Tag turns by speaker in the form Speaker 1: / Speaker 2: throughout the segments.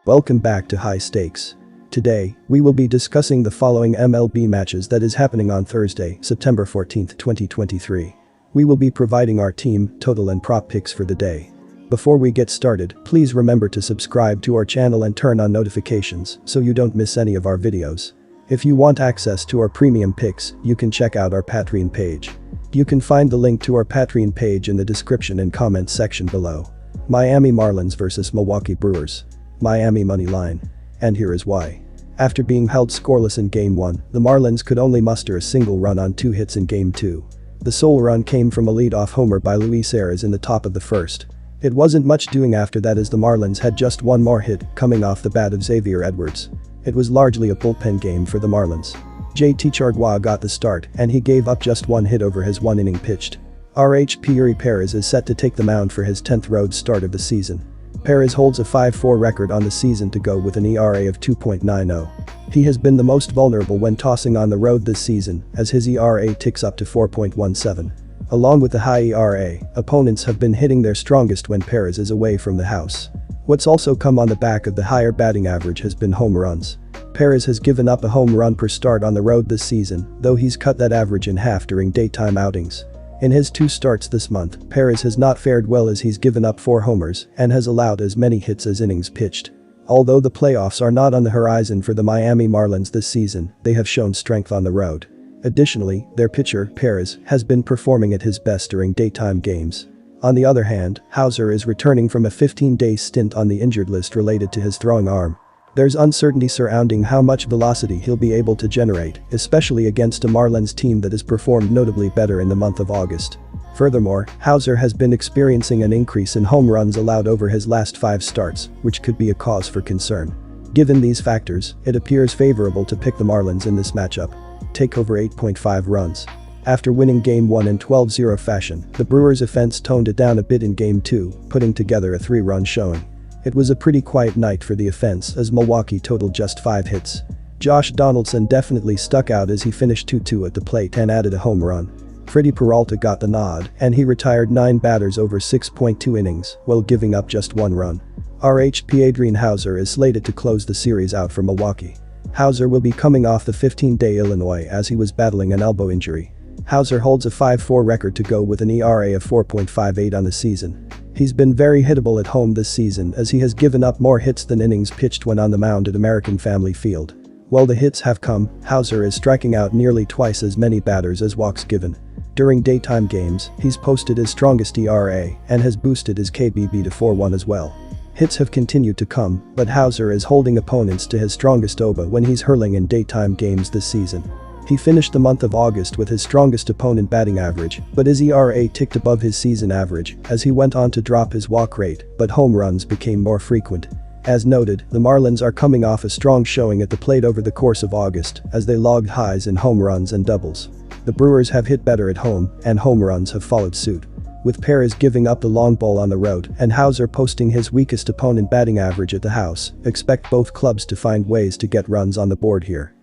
Speaker 1: Welcome back to High Stakes. Today, we will be discussing the following MLB matches that is happening on Thursday, September 14, 2023. We will be providing our team, total and prop picks for the day. Before we get started, please remember to subscribe to our channel and turn on notifications so you don't miss any of our videos. If you want access to our premium picks, you can check out our Patreon page. You can find the link to our Patreon page in the description and comments section below. Miami Marlins vs Milwaukee Brewers. Miami money line. And here is why. After being held scoreless in Game 1, the Marlins could only muster a single run on 2 hits in Game 2. The sole run came from a leadoff homer by Luis Arias in the top of the first. It wasn't much doing after that as the Marlins had just one more hit coming off the bat of Xavier Edwards. It was largely a bullpen game for the Marlins. JT Chargois got the start and he gave up just one hit over his 1 inning pitched. Eury Perez is set to take the mound for his 10th road start of the season. Perez holds a 5-4 record on the season to go with an ERA of 2.90. He has been the most vulnerable when tossing on the road this season as his ERA ticks up to 4.17. Along with the high ERA, opponents have been hitting their strongest when Perez is away from the house. What's also come on the back of the higher batting average has been home runs. Perez has given up a home run per start on the road this season, though he's cut that average in half during daytime outings. In his 2 starts this month, Perez has not fared well as he's given up 4 homers and has allowed as many hits as innings pitched. Although the playoffs are not on the horizon for the Miami Marlins this season, they have shown strength on the road. Additionally, their pitcher, Perez, has been performing at his best during daytime games. On the other hand, Hauser is returning from a 15-day stint on the injured list related to his throwing arm. There's uncertainty surrounding how much velocity he'll be able to generate, especially against a Marlins team that has performed notably better in the month of August. Furthermore, Hauser has been experiencing an increase in home runs allowed over his last 5 starts, which could be a cause for concern. Given these factors, it appears favorable to pick the Marlins in this matchup. Take over 8.5 runs. After winning Game 1 in 12-0 fashion, the Brewers' offense toned it down a bit in Game 2, putting together a 3-run showing. It was a pretty quiet night for the offense as Milwaukee totaled just 5 hits. Josh Donaldson definitely stuck out as he finished 2-2 at the plate and added a home run. Freddie Peralta got the nod and he retired 9 batters over 6.2 innings while giving up just 1 run. RHP Adrian Hauser is slated to close the series out for Milwaukee. Hauser will be coming off the 15-day Illinois as he was battling an elbow injury. Hauser holds a 5-4 record to go with an ERA of 4.58 on the season. He's been very hittable at home this season as he has given up more hits than innings pitched when on the mound at American Family Field. While the hits have come, Hauser is striking out nearly twice as many batters as walks given. During daytime games, he's posted his strongest ERA and has boosted his KBB to 4.1 as well. Hits have continued to come, but Hauser is holding opponents to his strongest OBA when he's hurling in daytime games this season. He finished the month of August with his strongest opponent batting average, but his ERA ticked above his season average as he went on to drop his walk rate, but home runs became more frequent. As noted, the Marlins are coming off a strong showing at the plate over the course of August as they logged highs in home runs and doubles. The Brewers have hit better at home, and home runs have followed suit. With Perez giving up the long ball on the road and Hauser posting his weakest opponent batting average at the house, expect both clubs to find ways to get runs on the board here.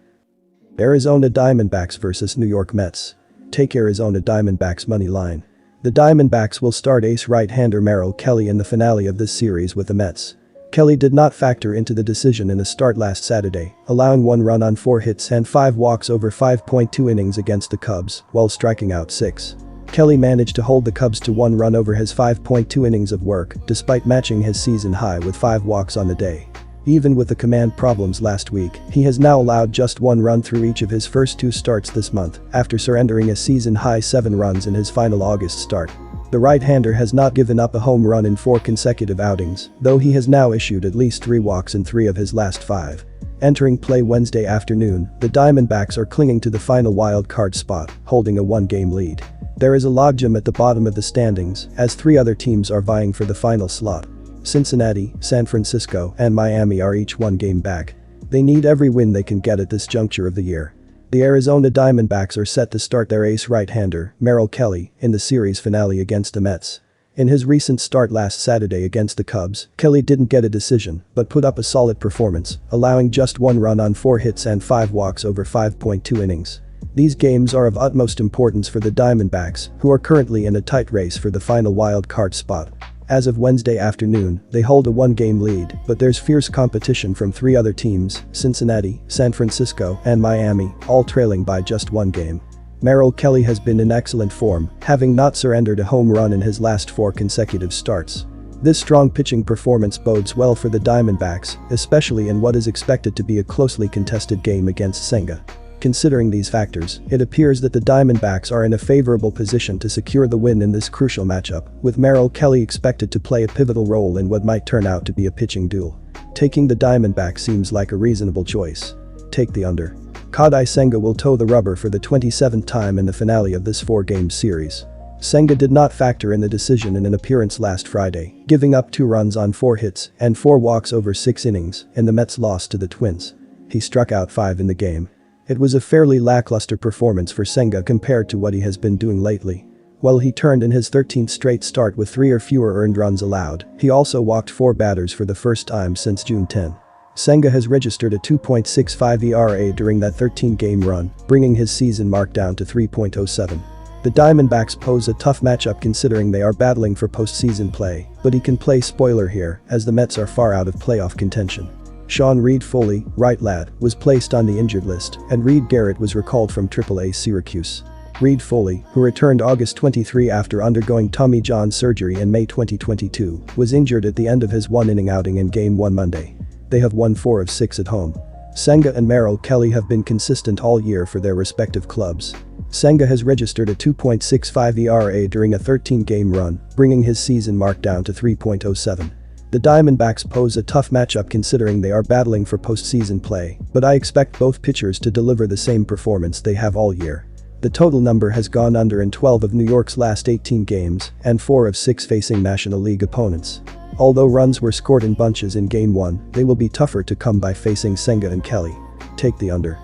Speaker 1: Arizona Diamondbacks vs New York Mets. Take Arizona Diamondbacks money line. The Diamondbacks will start ace right-hander Merrill Kelly in the finale of this series with the Mets. Kelly did not factor into the decision in the start last Saturday, allowing 1 run on 4 hits and 5 walks over 5.2 innings against the Cubs while striking out 6. Kelly managed to hold the Cubs to 1 run over his 5.2 innings of work despite matching his season high with 5 walks on the day. Even with the command problems last week, he has now allowed just 1 run through each of his first 2 starts this month after surrendering a season-high 7 runs in his final August start. The right-hander has not given up a home run in 4 consecutive outings, though he has now issued at least 3 walks in 3 of his last 5. Entering play Wednesday afternoon, the Diamondbacks are clinging to the final wild card spot, holding a 1-game lead. There is a logjam at the bottom of the standings as 3 other teams are vying for the final slot. Cincinnati, San Francisco, and Miami are each 1 game back. They need every win they can get at this juncture of the year. The Arizona Diamondbacks are set to start their ace right-hander, Merrill Kelly, in the series finale against the Mets. In his recent start last Saturday against the Cubs, Kelly didn't get a decision but put up a solid performance, allowing just 1 run on 4 hits and 5 walks over 5.2 innings. These games are of utmost importance for the Diamondbacks, who are currently in a tight race for the final wild card spot. As of Wednesday afternoon, they hold a one-game lead, but there's fierce competition from 3 other teams, Cincinnati, San Francisco, and Miami, all trailing by just 1 game. Merrill Kelly has been in excellent form, having not surrendered a home run in his last 4 consecutive starts. This strong pitching performance bodes well for the Diamondbacks, especially in what is expected to be a closely contested game against Senga. Considering these factors, it appears that the Diamondbacks are in a favorable position to secure the win in this crucial matchup, with Merrill Kelly expected to play a pivotal role in what might turn out to be a pitching duel. Taking the Diamondbacks seems like a reasonable choice. Take the under. Kodai Senga will toe the rubber for the 27th time in the finale of this 4-game series. Senga did not factor in the decision in an appearance last Friday, giving up 2 runs on 4 hits and 4 walks over 6 innings in the Mets' loss to the Twins. He struck out 5 in the game. It was a fairly lackluster performance for Senga compared to what he has been doing lately. While he turned in his 13th straight start with 3 or fewer earned runs allowed, he also walked 4 batters for the first time since June 10. Senga has registered a 2.65 ERA during that 13-game run, bringing his season mark down to 3.07. The Diamondbacks pose a tough matchup considering they are battling for postseason play, but he can play spoiler here as the Mets are far out of playoff contention. Sean Reed Foley, right lad, was placed on the injured list, and Reed Garrett was recalled from AAA Syracuse. Reed Foley, who returned August 23 after undergoing Tommy John surgery in May 2022, was injured at the end of his 1-inning outing in Game 1 Monday. They have won 4 of 6 at home. Senga and Merrill Kelly have been consistent all year for their respective clubs. Senga has registered a 2.65 ERA during a 13-game run, bringing his season mark down to 3.07. The Diamondbacks pose a tough matchup considering they are battling for postseason play, but I expect both pitchers to deliver the same performance they have all year. The total number has gone under in 12 of New York's last 18 games and 4 of 6 facing National League opponents. Although runs were scored in bunches in Game 1, they will be tougher to come by facing Senga and Kelly. Take the under.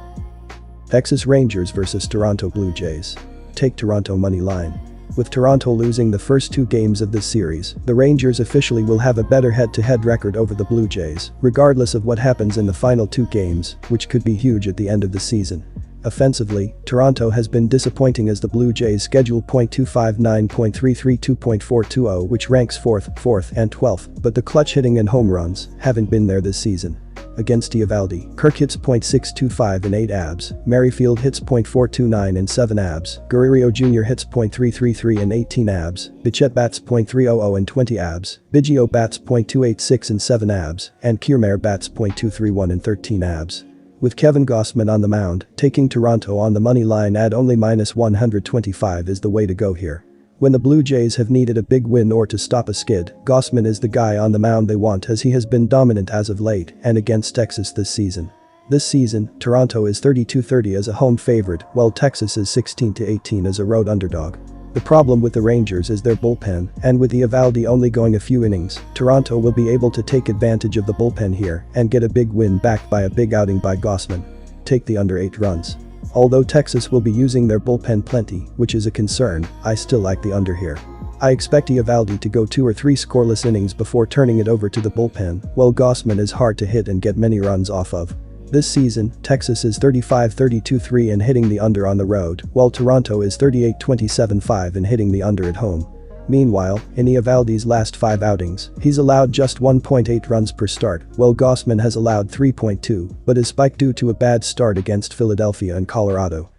Speaker 1: Texas Rangers vs Toronto Blue Jays. Take Toronto money line. With Toronto losing the first 2 games of this series, the Rangers officially will have a better head-to-head record over the Blue Jays, regardless of what happens in the final 2 games, which could be huge at the end of the season. Offensively, Toronto has been disappointing as the Blue Jays schedule .259, .332, .420, which ranks 4th, and 12th, but the clutch hitting and home runs haven't been there this season. Against Eovaldi, Kirk hits .625 in 8 abs, Merrifield hits .429 in 7 abs, Guerrero Jr. hits .333 in 18 abs, Bichette bats .300 in 20 abs, Biggio bats .286 in 7 abs, and Kiermaier bats .231 in 13 abs. With Kevin Gausman on the mound, taking Toronto on the money line at only -125 is the way to go here. When the Blue Jays have needed a big win or to stop a skid, Gausman is the guy on the mound they want as he has been dominant as of late and against Texas this season. This season, Toronto is 32-30 as a home favorite, while Texas is 16-18 as a road underdog. The problem with the Rangers is their bullpen, and with Eovaldi only going a few innings, Toronto will be able to take advantage of the bullpen here and get a big win backed by a big outing by Gausman. Take the under 8 runs. Although Texas will be using their bullpen plenty, which is a concern, I still like the under here. I expect Eovaldi to go 2 or 3 scoreless innings before turning it over to the bullpen, while Gausman is hard to hit and get many runs off of. This season, Texas is 35-32-3 in hitting the under on the road, while Toronto is 38-27-5 in hitting the under at home. Meanwhile, in Eovaldi's last 5 outings, he's allowed just 1.8 runs per start, while Gausman has allowed 3.2, but is spiked due to a bad start against Philadelphia and Colorado.